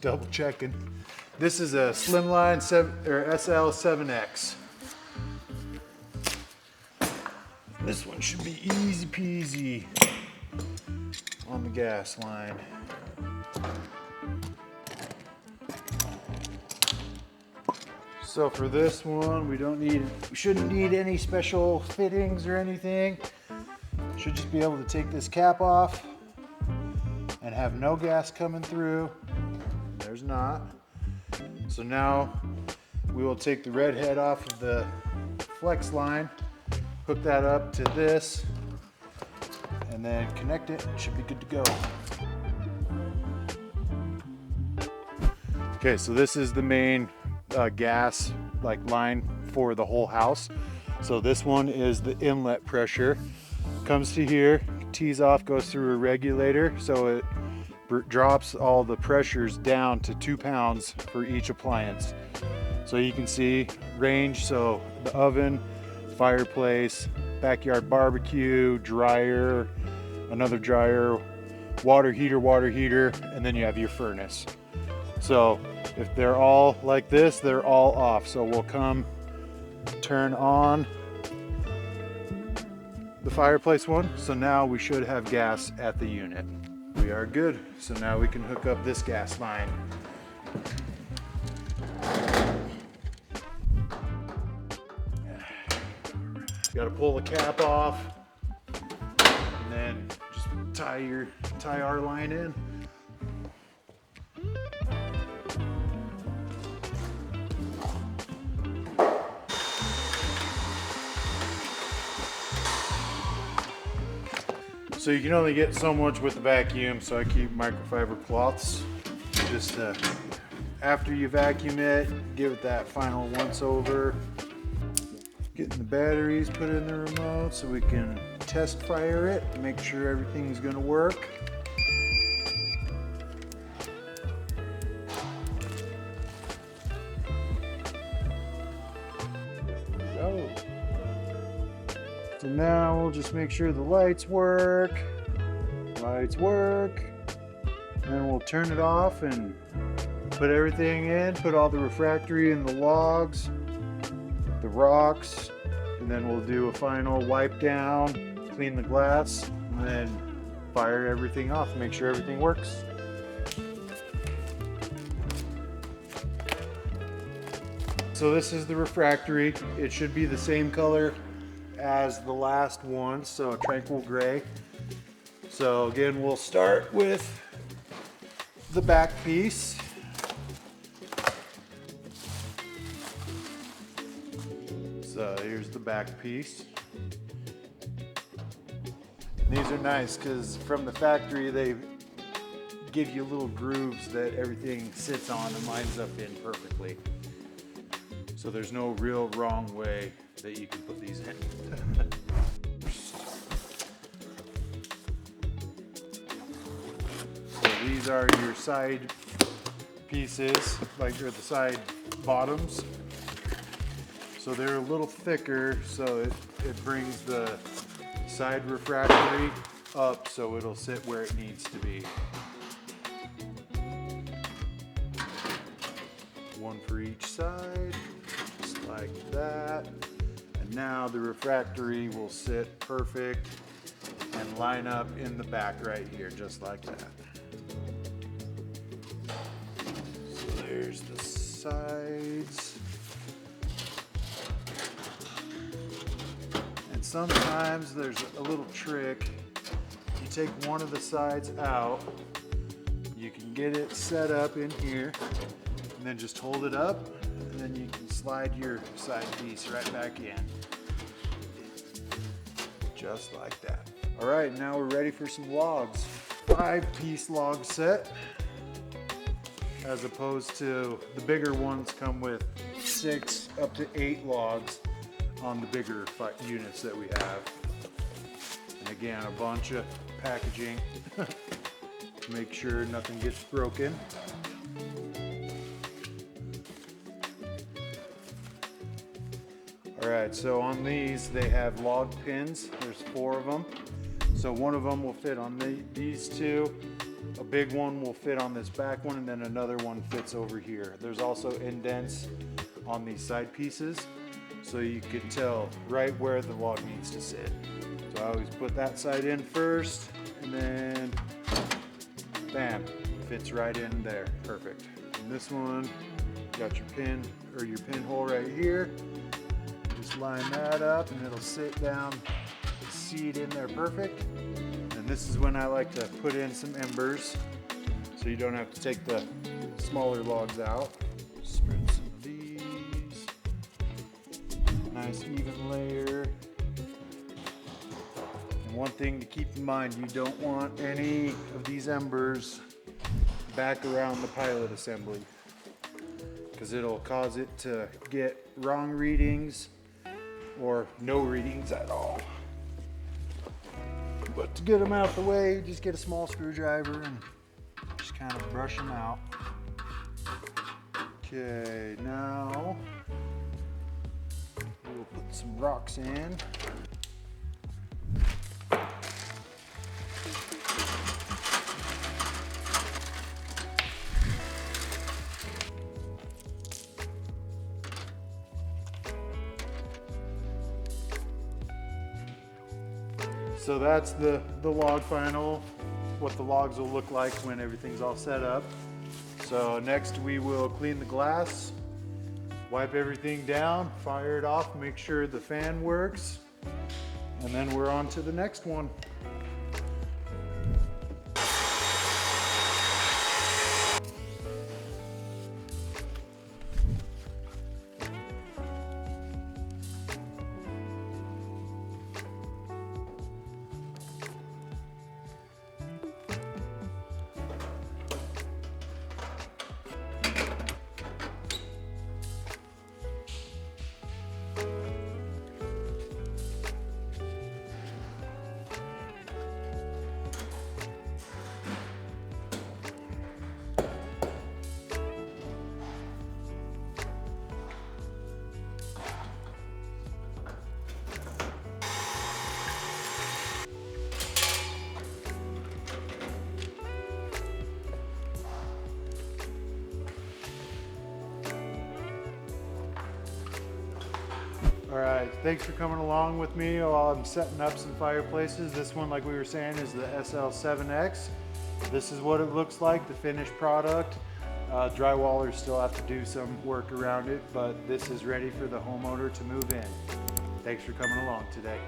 double checking. This is a Slimline SL-7X. This one should be easy peasy on the gas line. So for this one, we shouldn't need any special fittings or anything. Should just be able to take this cap off and have no gas coming through. There's not. So now we will take the red head off of the flex line, hook that up to this, and then connect it. It should be good to go. Okay, so this is the main gas line for the whole house. So this one is the inlet pressure. Comes to here, tees off, goes through a regulator, so it drops all the pressures down to 2 pounds for each appliance. So you can see range, so the oven, fireplace, backyard barbecue, dryer, another dryer, water heater, and then you have your furnace. So if they're all like this, they're all off. So we'll come turn on the fireplace one. So now we should have gas at the unit. We are good. So now we can hook up this gas line. Got to pull the cap off and then just tie our line in. So you can only get so much with the vacuum, so I keep microfiber cloths. Just after you vacuum it, give it that final once over. Getting the batteries put in the remote so we can test fire it, make sure everything's gonna work. Go. So now we'll just make sure the lights work. Lights work. And then we'll turn it off and put everything in, put all the refractory in the logs, the rocks, and then we'll do a final wipe down, clean the glass, and then fire everything off, make sure everything works. So this is the refractory. It should be the same color as the last one, so a tranquil gray. So again, we'll start with the back piece. So here's the back piece. And these are nice because from the factory they give you little grooves that everything sits on and lines up in perfectly. So there's no real wrong way that you can put these in. So these are your side pieces, or the side bottoms. So they're a little thicker, so it brings the side refractory up so it'll sit where it needs to be. One for each side, just like that. And now the refractory will sit perfect and line up in the back right here, just like that. So there's the sides. And sometimes there's a little trick. You take one of the sides out, you can get it set up in here, and then just hold it up, and then you can slide your side piece right back in. Just like that. All right, now we're ready for some logs. 5-piece log set, as opposed to the bigger ones come with 6 up to 8 logs on the bigger units that we have. And again, a bunch of packaging to make sure nothing gets broken. All right, so on these, they have log pins. There's 4 of them. So one of them will fit on these 2. a big one will fit on this back one, and then another one fits over here. There's also indents on these side pieces, so you can tell right where the log needs to sit. So I always put that side in first, and then bam, fits right in there, perfect. And this one, got your pin or your pinhole right here. Just line that up and it'll sit down, seat in there perfect. And this is when I like to put in some embers so you don't have to take the smaller logs out. Spread some of these. Nice even layer. And one thing to keep in mind, you don't want any of these embers back around the pilot assembly, because it'll cause it to get wrong readings or no readings at all. But to get them out the way, just get a small screwdriver and just kind of brush them out. Okay, now we'll put some rocks in. So that's the log final, what the logs will look like when everything's all set up. So next we will clean the glass, wipe everything down, fire it off, make sure the fan works, and then we're on to the next one. All right, thanks for coming along with me while I'm setting up some fireplaces. This one, like we were saying, is the SL-7X. This is what it looks like, the finished product. Drywallers still have to do some work around it, but this is ready for the homeowner to move in. Thanks for coming along today.